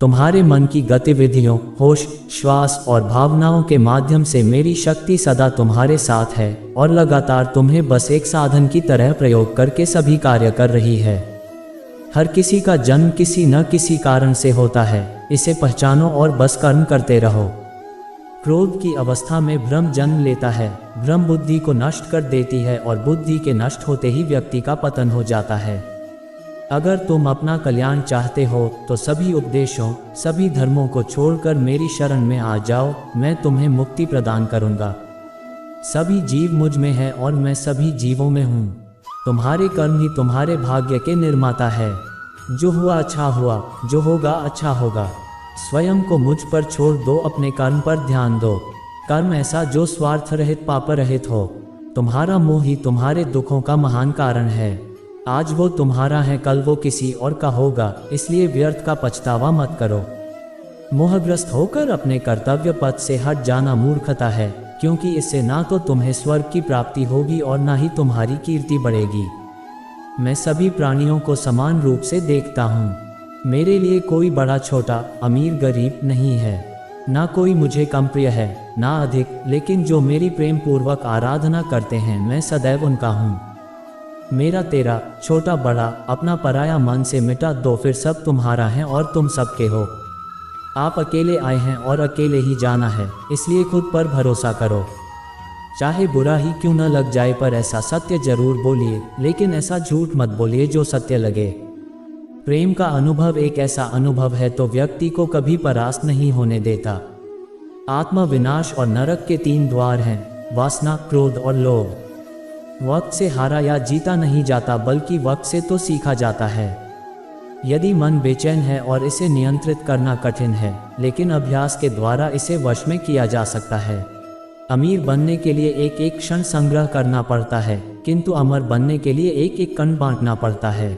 तुम्हारे मन की गतिविधियों, होश, श्वास और भावनाओं के माध्यम से मेरी शक्ति सदा तुम्हारे साथ है और लगातार तुम्हें बस एक साधन की तरह प्रयोग करके सभी कार्य कर रही है। हर किसी का जन्म किसी न किसी कारण से होता है, इसे पहचानो और बस कर्म करते रहो। क्रोध की अवस्था में भ्रम जन्म लेता है, भ्रम बुद्धि को नष्ट कर देती है और बुद्धि के नष्ट होते ही व्यक्ति का पतन हो जाता है। अगर तुम अपना कल्याण चाहते हो तो सभी उपदेशों, सभी धर्मों को छोड़कर मेरी शरण में आ जाओ, मैं तुम्हें मुक्ति प्रदान करूंगा। सभी जीव मुझ में है और मैं सभी जीवों में हूँ। तुम्हारे कर्म ही तुम्हारे भाग्य के निर्माता है। जो हुआ अच्छा हुआ, जो होगा अच्छा होगा। स्वयं को मुझ पर छोड़ दो, अपने कर्म पर ध्यान दो। कर्म ऐसा जो स्वार्थ रहित, पाप रहित हो। तुम्हारा मोह ही तुम्हारे दुखों का महान कारण है। आज वो तुम्हारा है, कल वो किसी और का होगा, इसलिए व्यर्थ का पछतावा मत करो। मोहग्रस्त होकर अपने कर्तव्य पथ से हट जाना मूर्खता है, क्योंकि इससे ना तो तुम्हें स्वर्ग की प्राप्ति होगी और ना ही तुम्हारी कीर्ति बढ़ेगी। मैं सभी प्राणियों को समान रूप से देखता हूँ। मेरे लिए कोई बड़ा छोटा, अमीर गरीब नहीं है। ना कोई मुझे कम प्रिय है, ना अधिक, लेकिन जो मेरी प्रेम पूर्वक आराधना करते हैं मैं सदैव उनका हूँ। मेरा तेरा, छोटा बड़ा, अपना पराया मन से मिटा दो, फिर सब तुम्हारा है और तुम सबके हो। आप अकेले आए हैं और अकेले ही जाना है, इसलिए खुद पर भरोसा करो। चाहे बुरा ही क्यों न लग जाए, पर ऐसा सत्य जरूर बोलिए, लेकिन ऐसा झूठ मत बोलिए जो सत्य लगे। प्रेम का अनुभव एक ऐसा अनुभव है तो व्यक्ति को कभी परास्त नहीं होने देता। आत्मा विनाश और नरक के 3 द्वार हैं, वासना, क्रोध और लोभ। वक्त से हारा या जीता नहीं जाता, बल्कि वक्त से तो सीखा जाता है। यदि मन बेचैन है और इसे नियंत्रित करना कठिन है, लेकिन अभ्यास के द्वारा इसे वश में किया जा सकता है। अमीर बनने के लिए एक एक क्षण संग्रह करना पड़ता है, किंतु अमर बनने के लिए एक एक कण बांटना पड़ता है।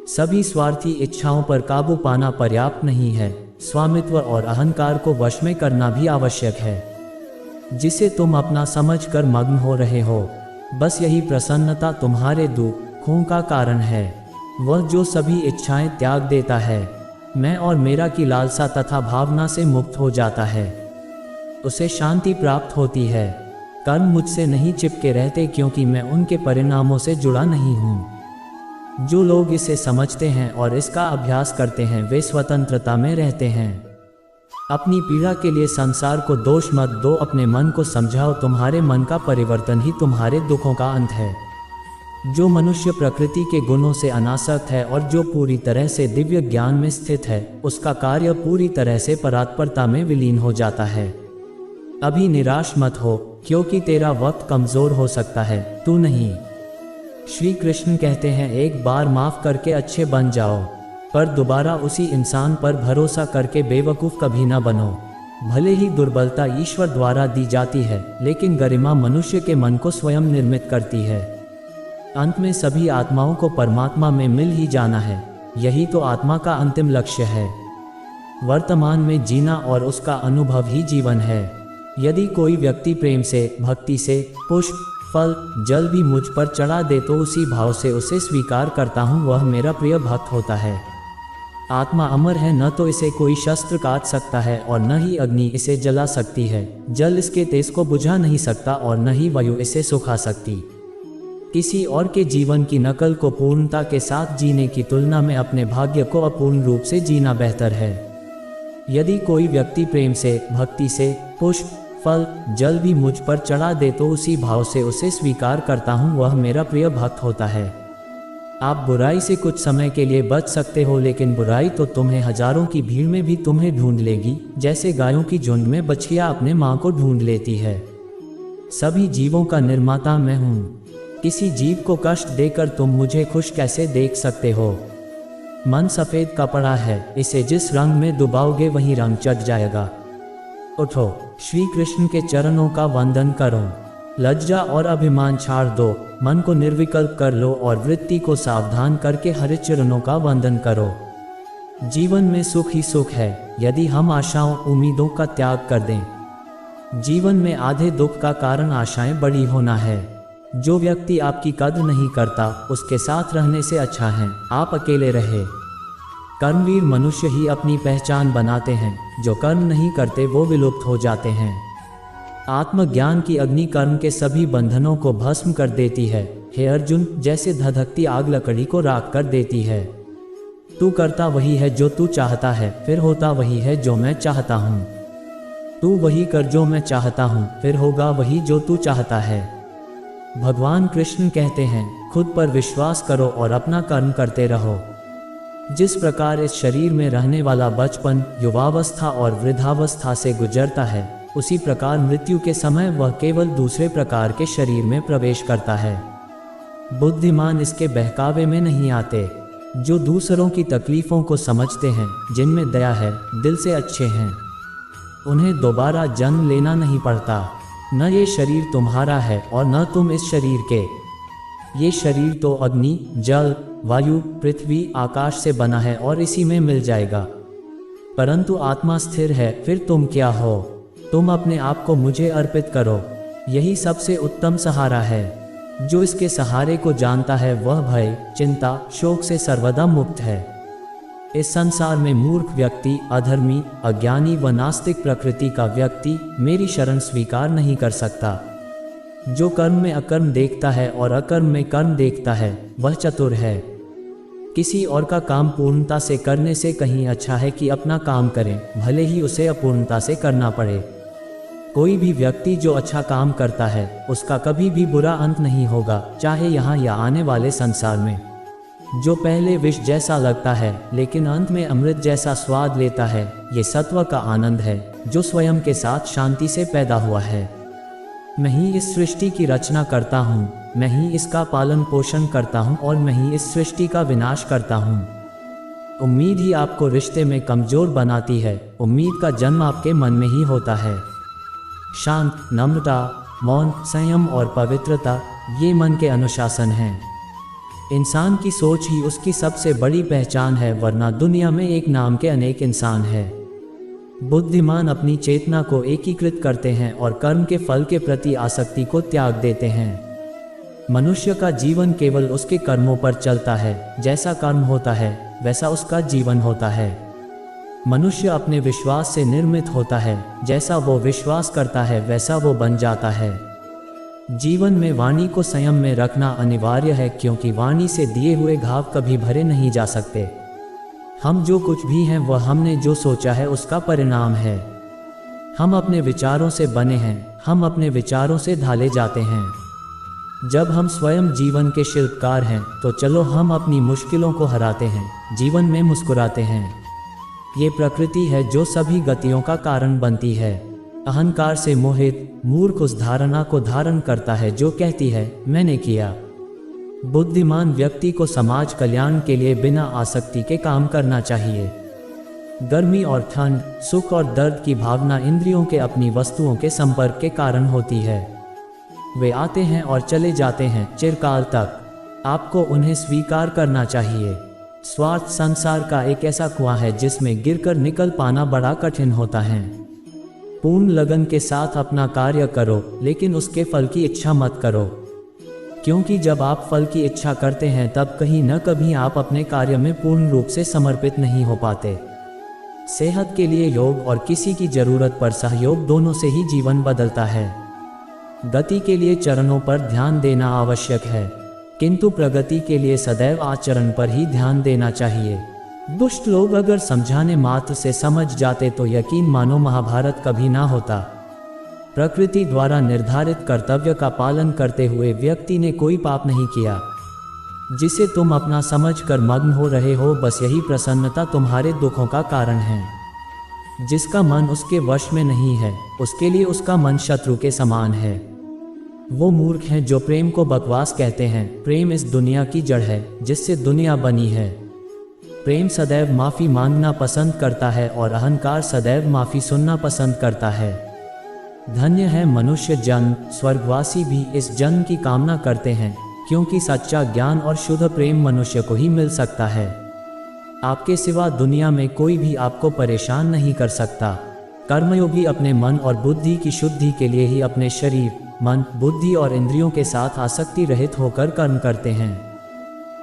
सभी स्वार्थी इच्छाओं पर काबू पाना पर्याप्त नहीं है, स्वामित्व और अहंकार को वश में करना भी आवश्यक है, जिसे तुम अपना समझकर मग्न हो रहे हो। बस यही प्रसन्नता तुम्हारे दुखों का कारण है। वह जो सभी इच्छाएं त्याग देता है, मैं और मेरा की लालसा तथा भावना से मुक्त हो जाता है, उसे शांति प्राप्त होती है। कर्म मुझसे नहीं चिपके रहते, क्योंकि मैं उनके परिणामों से जुड़ा नहीं हूँ। जो लोग इसे समझते हैं और इसका अभ्यास करते हैं, वे स्वतंत्रता में रहते हैं। अपनी पीड़ा के लिए संसार को दोष मत दो, अपने मन को समझाओ। तुम्हारे मन का परिवर्तन ही तुम्हारे दुखों का अंत है। जो मनुष्य प्रकृति के गुणों से अनासक्त है और जो पूरी तरह से दिव्य ज्ञान में स्थित है, उसका कार्य पूरी तरह से परात्परता में विलीन हो जाता है। अभी निराश मत हो, क्योंकि तेरा वक्त कमजोर हो सकता है, तू नहीं। श्री कृष्ण कहते हैं, एक बार माफ करके अच्छे बन जाओ, पर दोबारा उसी इंसान पर भरोसा करके बेवकूफ़ कभी न बनो। भले ही दुर्बलता ईश्वर द्वारा दी जाती है, लेकिन गरिमा मनुष्य के मन को स्वयं निर्मित करती है। अंत में सभी आत्माओं को परमात्मा में मिल ही जाना है, यही तो आत्मा का अंतिम लक्ष्य है। वर्तमान में जीना और उसका अनुभव ही जीवन है। यदि कोई व्यक्ति प्रेम से, भक्ति से पुष्प, फल, जल भी मुझ पर चढ़ा दे तो उसी भाव से उसे स्वीकार करता हूँ, वह मेरा प्रिय भक्त होता है। आत्मा अमर है, न तो इसे कोई शस्त्र काट सकता है और न ही अग्नि इसे जला सकती है। जल इसके तेज को बुझा नहीं सकता और न ही वायु इसे सुखा सकती। किसी और के जीवन की नकल को पूर्णता के साथ जीने की तुलना में अपने भाग्य को अपूर्ण रूप से जीना बेहतर है। यदि कोई व्यक्ति प्रेम से, भक्ति से पुष्प, फल, जल भी मुझ पर चढ़ा दे तो उसी भाव से उसे स्वीकार करता हूँ, वह मेरा प्रिय भक्त होता है। आप बुराई से कुछ समय के लिए बच सकते हो, लेकिन बुराई तो तुम्हें हजारों की भीड़ में भी तुम्हें ढूंढ लेगी, जैसे गायों की झुंड में बछिया अपने माँ को ढूंढ लेती है। सभी जीवों का निर्माता मैं हूँ। किसी जीव को कष्ट देकर तुम मुझे खुश कैसे देख सकते हो? मन सफ़ेद कपड़ा है, इसे जिस रंग में डुबाओगे वही रंग चढ़ जाएगा। उठो, श्री कृष्ण के चरणों का वंदन करो। लज्जा और अभिमान छाड़ दो, मन को निर्विकल्प कर लो और वृत्ति को सावधान करके हरि चरणों का वंदन करो। जीवन में सुख ही सुख है, यदि हम आशाओं, उम्मीदों का त्याग कर दें। जीवन में आधे दुख का कारण आशाएं बड़ी होना है। जो व्यक्ति आपकी कद्र नहीं करता, उसके साथ रहने से अच्छा है आप अकेले रहे। कर्मवीर मनुष्य ही अपनी पहचान बनाते हैं, जो कर्म नहीं करते वो विलुप्त हो जाते हैं। आत्मज्ञान की अग्नि कर्म के सभी बंधनों को भस्म कर देती है। हे अर्जुन, जैसे धधकती आग लकड़ी को राख कर देती है। तू करता वही है जो तू चाहता है, फिर होता वही है जो मैं चाहता हूँ। तू वही कर जो मैं चाहता हूँ, फिर होगा वही जो तू चाहता है। भगवान कृष्ण कहते हैं, खुद पर विश्वास करो और अपना कर्म करते रहो। जिस प्रकार इस शरीर में रहने वाला बचपन, युवावस्था और वृद्धावस्था से गुजरता है, उसी प्रकार मृत्यु के समय वह केवल दूसरे प्रकार के शरीर में प्रवेश करता है। बुद्धिमान इसके बहकावे में नहीं आते। जो दूसरों की तकलीफ़ों को समझते हैं, जिनमें दया है, दिल से अच्छे हैं, उन्हें दोबारा जन्म लेना नहीं पड़ता। न ये शरीर तुम्हारा है और न तुम इस शरीर के। ये शरीर तो अग्नि, जल, वायु, पृथ्वी, आकाश से बना है और इसी में मिल जाएगा। परंतु आत्मा स्थिर है। फिर तुम क्या हो? तुम अपने आप को मुझे अर्पित करो। यही सबसे उत्तम सहारा है। जो इसके सहारे को जानता है वह भय, चिंता, शोक से सर्वदा मुक्त है। इस संसार में मूर्ख व्यक्ति, अधर्मी, अज्ञानी व नास्तिक प्रकृति का व्यक्ति मेरी शरण स्वीकार नहीं कर सकता। जो कर्म में अकर्म देखता है और अकर्म में कर्म देखता है, वह चतुर है। किसी और का काम पूर्णता से करने से कहीं अच्छा है कि अपना काम करें, भले ही उसे अपूर्णता से करना पड़े। कोई भी व्यक्ति जो अच्छा काम करता है, उसका कभी भी बुरा अंत नहीं होगा, चाहे यहाँ या आने वाले संसार में। जो पहले विष जैसा लगता है लेकिन अंत में अमृत जैसा स्वाद लेता है, ये सत्व का आनंद है, जो स्वयं के साथ शांति से पैदा हुआ है। मैं ही इस सृष्टि की रचना करता हूँ, मैं ही इसका पालन पोषण करता हूँ और मैं ही इस सृष्टि का विनाश करता हूँ। उम्मीद ही आपको रिश्ते में कमजोर बनाती है। उम्मीद का जन्म आपके मन में ही होता है। शांत, नम्रता, मौन, संयम और पवित्रता, ये मन के अनुशासन हैं। इंसान की सोच ही उसकी सबसे बड़ी पहचान है, वरना दुनिया में एक नाम के अनेक इंसान है। बुद्धिमान अपनी चेतना को एकीकृत करते हैं और कर्म के फल के प्रति आसक्ति को त्याग देते हैं। मनुष्य का जीवन केवल उसके कर्मों पर चलता है। जैसा कर्म होता है वैसा उसका जीवन होता है। मनुष्य अपने विश्वास से निर्मित होता है। जैसा वो विश्वास करता है वैसा वो बन जाता है। जीवन में वाणी को संयम में रखना अनिवार्य है, क्योंकि वाणी से दिए हुए घाव कभी भरे नहीं जा सकते। हम जो कुछ भी हैं वह हमने जो सोचा है उसका परिणाम है। हम अपने विचारों से बने हैं, हम अपने विचारों से ढाले जाते हैं। जब हम स्वयं जीवन के शिल्पकार हैं तो चलो हम अपनी मुश्किलों को हराते हैं, जीवन में मुस्कुराते हैं। ये प्रकृति है जो सभी गतियों का कारण बनती है। अहंकार से मोहित मूर्ख उस धारणा को धारण करता है जो कहती है मैंने किया। बुद्धिमान व्यक्ति को समाज कल्याण के लिए बिना आसक्ति के काम करना चाहिए। गर्मी और ठंड, सुख और दर्द की भावना इंद्रियों के अपनी वस्तुओं के संपर्क के कारण होती है। वे आते हैं और चले जाते हैं चिरकाल तक। आपको उन्हें स्वीकार करना चाहिए। स्वार्थ संसार का एक ऐसा कुआं है जिसमें गिरकर निकल पाना बड़ा कठिन होता है। पूर्ण लगन के साथ अपना कार्य करो, लेकिन उसके फल की इच्छा मत करो, क्योंकि जब आप फल की इच्छा करते हैं तब कहीं न कभी आप अपने कार्य में पूर्ण रूप से समर्पित नहीं हो पाते। सेहत के लिए योग और किसी की जरूरत पर सहयोग, दोनों से ही जीवन बदलता है। गति के लिए चरणों पर ध्यान देना आवश्यक है, किंतु प्रगति के लिए सदैव आचरण पर ही ध्यान देना चाहिए। दुष्ट लोग अगर समझाने मात्र से समझ जाते तो यकीन मानो महाभारत कभी ना होता। प्रकृति द्वारा निर्धारित कर्तव्य का पालन करते हुए व्यक्ति ने कोई पाप नहीं किया। जिसे तुम अपना समझकर मग्न हो रहे हो, बस यही प्रसन्नता तुम्हारे दुखों का कारण है। जिसका मन उसके वश में नहीं है, उसके लिए उसका मन शत्रु के समान है। वो मूर्ख हैं जो प्रेम को बकवास कहते हैं। प्रेम इस दुनिया की जड़ है जिससे दुनिया बनी है। प्रेम सदैव माफ़ी मांगना पसंद करता है और अहंकार सदैव माफ़ी सुनना पसंद करता है। धन्य है मनुष्य जन्म, स्वर्गवासी भी इस जन्म की कामना करते हैं, क्योंकि सच्चा ज्ञान और शुद्ध प्रेम मनुष्य को ही मिल सकता है। आपके सिवा दुनिया में कोई भी आपको परेशान नहीं कर सकता। कर्मयोगी अपने मन और बुद्धि की शुद्धि के लिए ही अपने शरीर, मन, बुद्धि और इंद्रियों के साथ आसक्ति रहित होकर कर्म करते हैं।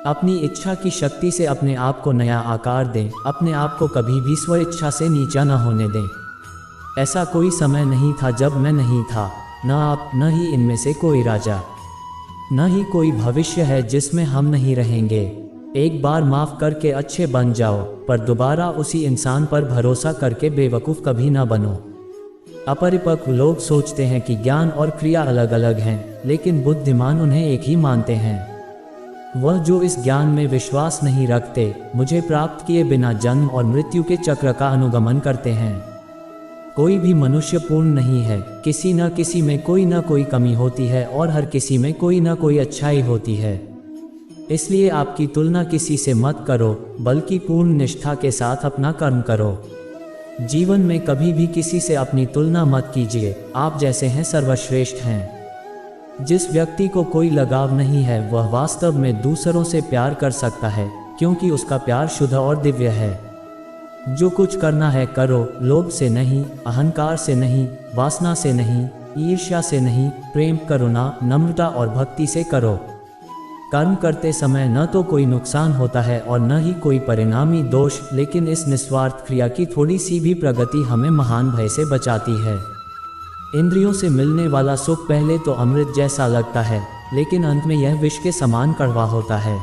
अपनी इच्छा की शक्ति से अपने आप को नया आकार दें, अपने आप को कभी भी स्व इच्छा से नीचा न होने दें। ऐसा कोई समय नहीं था जब मैं नहीं था, न आप, न ही इनमें से कोई राजा, न ही कोई भविष्य है जिसमें हम नहीं रहेंगे। एक बार माफ़ करके अच्छे बन जाओ, पर दोबारा उसी इंसान पर भरोसा करके बेवकूफ़ कभी ना बनो। अपरिपक्व लोग सोचते हैं कि ज्ञान और क्रिया अलग अलग हैं, लेकिन बुद्धिमान उन्हें एक ही मानते हैं। वह जो इस ज्ञान में विश्वास नहीं रखते, मुझे प्राप्त किए बिना जन्म और मृत्यु के चक्र का अनुगमन करते हैं। कोई भी मनुष्य पूर्ण नहीं है, किसी न किसी में कोई न कोई कमी होती है और हर किसी में कोई न कोई अच्छाई होती है। इसलिए आपकी तुलना किसी से मत करो, बल्कि पूर्ण निष्ठा के साथ अपना कर्म करो। जीवन में कभी भी किसी से अपनी तुलना मत कीजिए, आप जैसे हैं सर्वश्रेष्ठ हैं। जिस व्यक्ति को कोई लगाव नहीं है वह वास्तव में दूसरों से प्यार कर सकता है, क्योंकि उसका प्यार शुद्ध और दिव्य है। जो कुछ करना है करो, लोभ से नहीं, अहंकार से नहीं, वासना से नहीं, ईर्ष्या से नहीं, प्रेम, करुणा, नम्रता और भक्ति से करो। कर्म करते समय न तो कोई नुकसान होता है और न ही कोई परिणामी दोष, लेकिन इस निस्वार्थ क्रिया की थोड़ी सी भी प्रगति हमें महान भय से बचाती है। इंद्रियों से मिलने वाला सुख पहले तो अमृत जैसा लगता है, लेकिन अंत में यह विष के समान कड़वा होता है।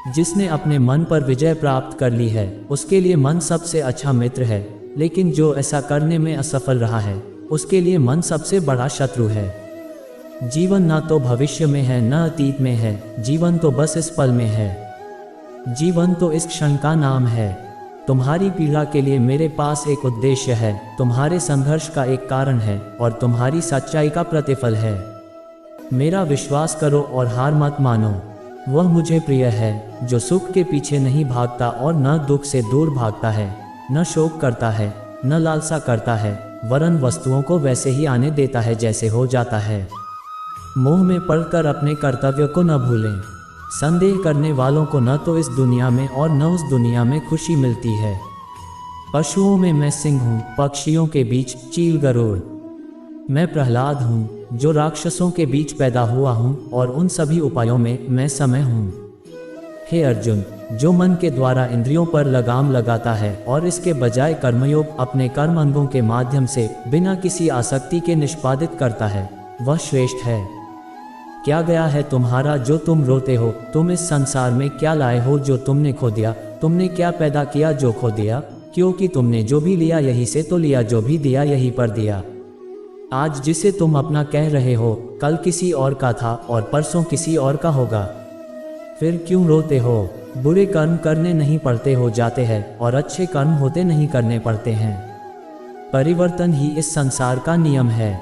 जिसने अपने मन पर विजय प्राप्त कर ली है, उसके लिए मन सबसे अच्छा मित्र है, लेकिन जो ऐसा करने में असफल रहा है, उसके लिए मन सबसे बड़ा शत्रु है। जीवन ना तो भविष्य में है, न अतीत में है, जीवन तो बस इस पल में है। जीवन तो इस क्षण का नाम है। तुम्हारी पीड़ा के लिए मेरे पास एक उद्देश्य है, तुम्हारे संघर्ष का एक कारण है और तुम्हारी सच्चाई का प्रतिफल है। मेरा विश्वास करो और हार मत मानो। वह मुझे प्रिय है जो सुख के पीछे नहीं भागता और न दुख से दूर भागता है, न शोक करता है, न लालसा करता है, वरन वस्तुओं को वैसे ही आने देता है जैसे हो जाता है। मोह में पड़कर अपने कर्तव्य को न भूलें। संदेह करने वालों को न तो इस दुनिया में और न उस दुनिया में खुशी मिलती है। पशुओं में मैं सिंह हूँ, पक्षियों के बीच चील गरुड़। मैं प्रहलाद हूँ जो राक्षसों के बीच पैदा हुआ हूँ, और उन सभी उपायों में मैं समय हूँ। हे अर्जुन, जो मन के द्वारा इंद्रियों पर लगाम लगाता है और इसके बजाय कर्मयोग अपने कर्म अंगों के माध्यम से बिना किसी आसक्ति के निष्पादित करता है, वह श्रेष्ठ है। क्या गया है तुम्हारा जो तुम रोते हो? तुम इस संसार में क्या लाए हो जो तुमने खो दिया? तुमने क्या पैदा किया जो खो दिया? क्योंकि तुमने जो भी लिया यहीं से तो लिया, जो भी दिया यहीं पर दिया। आज जिसे तुम अपना कह रहे हो, कल किसी और का था और परसों किसी और का होगा। फिर क्यों रोते हो? बुरे कर्म करने नहीं पड़ते हो जाते हैं और अच्छे कर्म होते नहीं करने पड़ते हैं। परिवर्तन ही इस संसार का नियम है।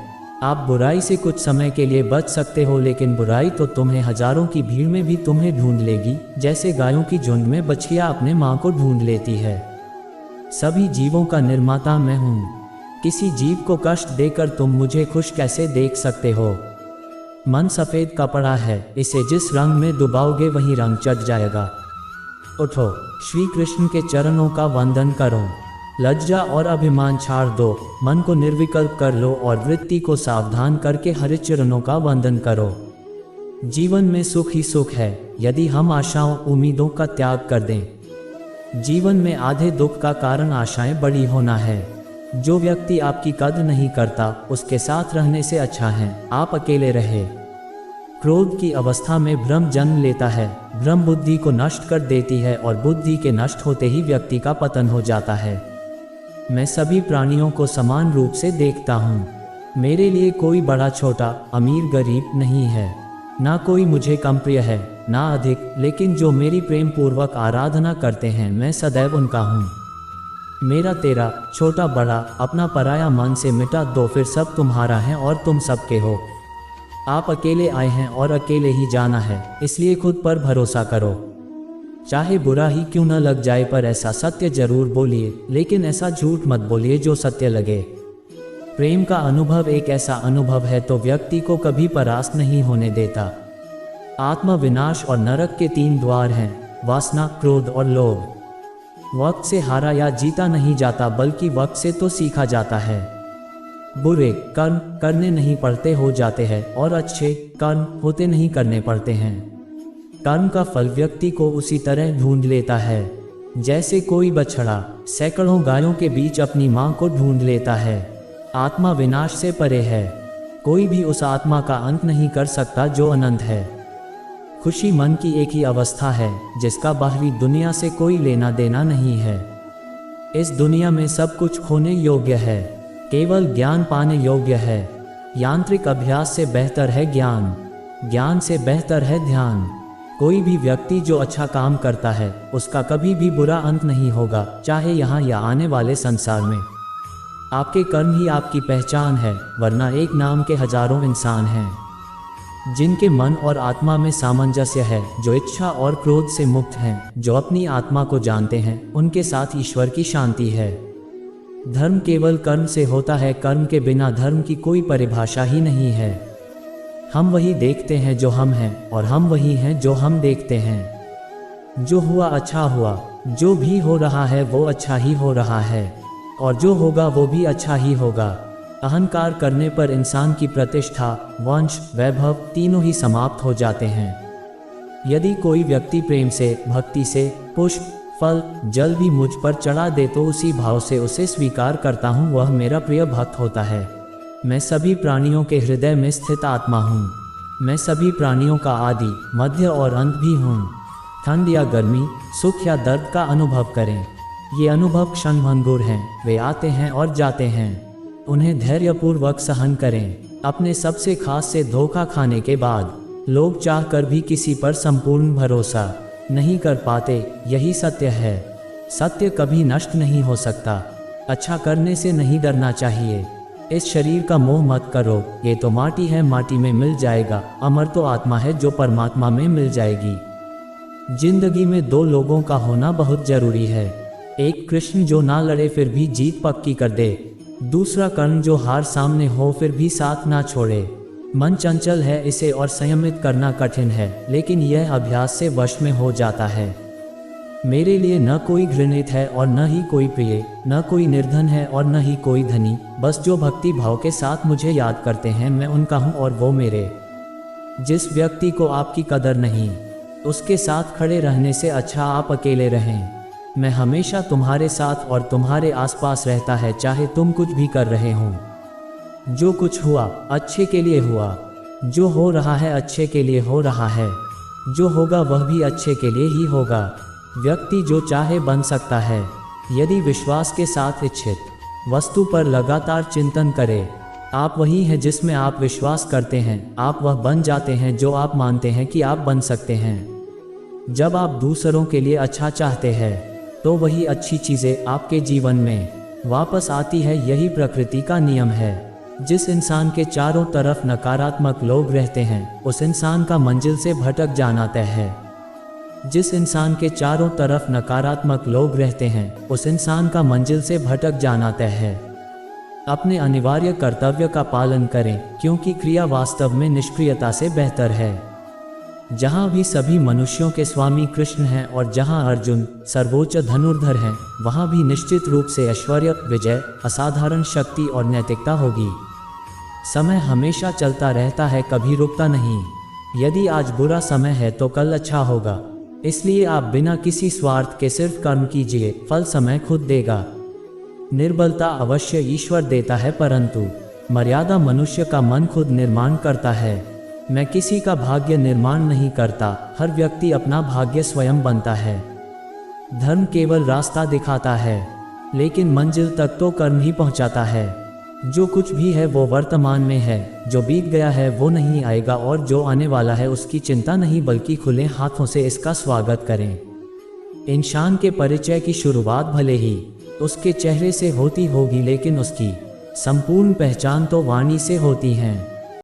आप बुराई से कुछ समय के लिए बच सकते हो, लेकिन बुराई तो तुम्हें हजारों की भीड़ में भी तुम्हें ढूंढ लेगी, जैसे गायों की झुंड में बछिया अपने मां को ढूंढ लेती है। सभी जीवों का निर्माता मैं हूँ। किसी जीव को कष्ट देकर तुम मुझे खुश कैसे देख सकते हो? मन सफ़ेद कपड़ा है, इसे जिस रंग में डुबाओगे वही रंग चढ़ जाएगा। उठो, श्री कृष्ण के चरणों का वंदन करो। लज्जा और अभिमान छाड़ दो, मन को निर्विकल्प कर लो और वृत्ति को सावधान करके हरि चरणों का वंदन करो। जीवन में सुख ही सुख है यदि हम आशाओं उम्मीदों का त्याग कर दें। जीवन में आधे दुख का कारण आशाएं बड़ी होना है। जो व्यक्ति आपकी कद्र नहीं करता, उसके साथ रहने से अच्छा है आप अकेले रहे। क्रोध की अवस्था में भ्रम जन्म लेता है, भ्रम बुद्धि को नष्ट कर देती है और बुद्धि के नष्ट होते ही व्यक्ति का पतन हो जाता है। मैं सभी प्राणियों को समान रूप से देखता हूँ। मेरे लिए कोई बड़ा छोटा, अमीर गरीब नहीं है। ना कोई मुझे कम प्रिय है ना अधिक, लेकिन जो मेरी प्रेम पूर्वक आराधना करते हैं मैं सदैव उनका हूँ। मेरा तेरा, छोटा बड़ा, अपना पराया मन से मिटा दो, फिर सब तुम्हारा है और तुम सबके हो। आप अकेले आए हैं और अकेले ही जाना है, इसलिए खुद पर भरोसा करो। चाहे बुरा ही क्यों न लग जाए, पर ऐसा सत्य जरूर बोलिए, लेकिन ऐसा झूठ मत बोलिए जो सत्य लगे। प्रेम का अनुभव एक ऐसा अनुभव है तो व्यक्ति को कभी परास्त नहीं होने देता। आत्मा विनाश और नरक के 3 द्वार हैं, वासना, क्रोध और लोभ। वक्त से हारा या जीता नहीं जाता, बल्कि वक्त से तो सीखा जाता है। बुरे कर्म करने नहीं पड़ते हो जाते हैं और अच्छे कर्म होते नहीं करने पड़ते हैं। कर्म का फल व्यक्ति को उसी तरह ढूंढ लेता है जैसे कोई बछड़ा सैकड़ों गायों के बीच अपनी मां को ढूंढ लेता है। आत्मा विनाश से परे है, कोई भी उस आत्मा का अंत नहीं कर सकता जो अनंत है। खुशी मन की एक ही अवस्था है जिसका बाहरी दुनिया से कोई लेना देना नहीं है। इस दुनिया में सब कुछ खोने योग्य है, केवल ज्ञान पाने योग्य है। यांत्रिक अभ्यास से बेहतर है ज्ञान, ज्ञान से बेहतर है ध्यान। कोई भी व्यक्ति जो अच्छा काम करता है उसका कभी भी बुरा अंत नहीं होगा, चाहे यहाँ या आने वाले संसार में। आपके कर्म ही आपकी पहचान है, वरना एक नाम के हजारों इंसान हैं जिनके मन और आत्मा में सामंजस्य है, जो इच्छा और क्रोध से मुक्त हैं, जो अपनी आत्मा को जानते हैं, उनके साथ ईश्वर की शांति है। धर्म केवल कर्म से होता है, कर्म के बिना धर्म की कोई परिभाषा ही नहीं है। हम वही देखते हैं जो हम हैं, और हम वही हैं जो हम देखते हैं। जो हुआ अच्छा हुआ, जो भी हो रहा है वो अच्छा ही हो रहा है, और जो होगा वो भी अच्छा ही होगा। अहंकार करने पर इंसान की प्रतिष्ठा, वंश, वैभव तीनों ही समाप्त हो जाते हैं। यदि कोई व्यक्ति प्रेम से, भक्ति से पुष्प, फल, जल भी मुझ पर चढ़ा दे तो उसी भाव से उसे स्वीकार करता हूँ, वह मेरा प्रिय भक्त होता है। मैं सभी प्राणियों के हृदय में स्थित आत्मा हूँ। मैं सभी प्राणियों का आदि, मध्य और अंत भी हूँ। ठंड या गर्मी, सुख या दर्द का अनुभव करें, ये अनुभव क्षणभंगुर हैं, वे आते हैं और जाते हैं। उन्हें धैर्यपूर्वक सहन करें। अपने सबसे खास से धोखा खाने के बाद लोग चाहकर भी किसी पर संपूर्ण भरोसा नहीं कर पाते, यही सत्य है। सत्य कभी नष्ट नहीं हो सकता। अच्छा करने से नहीं डरना चाहिए। इस शरीर का मोह मत करो, ये तो माटी है, माटी में मिल जाएगा। अमर तो आत्मा है जो परमात्मा में मिल जाएगी। जिंदगी में दो लोगों का होना बहुत जरूरी है। एक कृष्ण जो ना लड़े फिर भी जीत पक्की कर दे, दूसरा कर्ण जो हार सामने हो फिर भी साथ ना छोड़े। मन चंचल है, इसे और संयमित करना कठिन है, लेकिन यह अभ्यास से वश में हो जाता है। मेरे लिए न कोई घृणित है और न ही कोई प्रिय, न कोई निर्धन है और न ही कोई धनी। बस जो भक्ति भाव के साथ मुझे याद करते हैं मैं उनका हूँ और वो मेरे। जिस व्यक्ति को आपकी कदर नहीं, उसके साथ खड़े रहने से अच्छा आप अकेले रहें। मैं हमेशा तुम्हारे साथ और तुम्हारे आसपास रहता है, चाहे तुम कुछ भी कर रहे हो। जो कुछ हुआ अच्छे के लिए हुआ, जो हो रहा है अच्छे के लिए हो रहा है, जो होगा वह भी अच्छे के लिए ही होगा। व्यक्ति जो चाहे बन सकता है, यदि विश्वास के साथ इच्छित वस्तु पर लगातार चिंतन करे। आप वही हैं जिसमें आप विश्वास करते हैं, आप वह बन जाते हैं जो आप मानते हैं कि आप बन सकते हैं। जब आप दूसरों के लिए अच्छा चाहते हैं तो वही अच्छी चीज़ें आपके जीवन में वापस आती है। यही प्रकृति का नियम है। जिस इंसान के चारों तरफ नकारात्मक लोग रहते हैं उस इंसान का मंजिल से भटक जाना तय है। जिस इंसान के चारों तरफ नकारात्मक लोग रहते हैं उस इंसान का मंजिल से भटक जाना तय है। अपने अनिवार्य कर्तव्य का पालन करें, क्योंकि क्रिया वास्तव में निष्क्रियता से बेहतर है। जहाँ भी सभी मनुष्यों के स्वामी कृष्ण हैं और जहाँ अर्जुन सर्वोच्च धनुर्धर हैं, वहाँ भी निश्चित रूप से ऐश्वर्य, विजय, असाधारण शक्ति और नैतिकता होगी। समय हमेशा चलता रहता है, कभी रुकता नहीं। यदि आज बुरा समय है तो कल अच्छा होगा। इसलिए आप बिना किसी स्वार्थ के सिर्फ कर्म कीजिए, फल समय खुद देगा। निर्बलता अवश्य ईश्वर देता है, परंतु मर्यादा मनुष्य का मन खुद निर्माण करता है। मैं किसी का भाग्य निर्माण नहीं करता, हर व्यक्ति अपना भाग्य स्वयं बनता है। धर्म केवल रास्ता दिखाता है, लेकिन मंजिल तक तो कर्म ही पहुंचाता है। जो कुछ भी है वो वर्तमान में है, जो बीत गया है वो नहीं आएगा, और जो आने वाला है उसकी चिंता नहीं, बल्कि खुले हाथों से इसका स्वागत करें। इंसान के परिचय की शुरुआत भले ही उसके चेहरे से होती होगी, लेकिन उसकी संपूर्ण पहचान तो वाणी से होती है।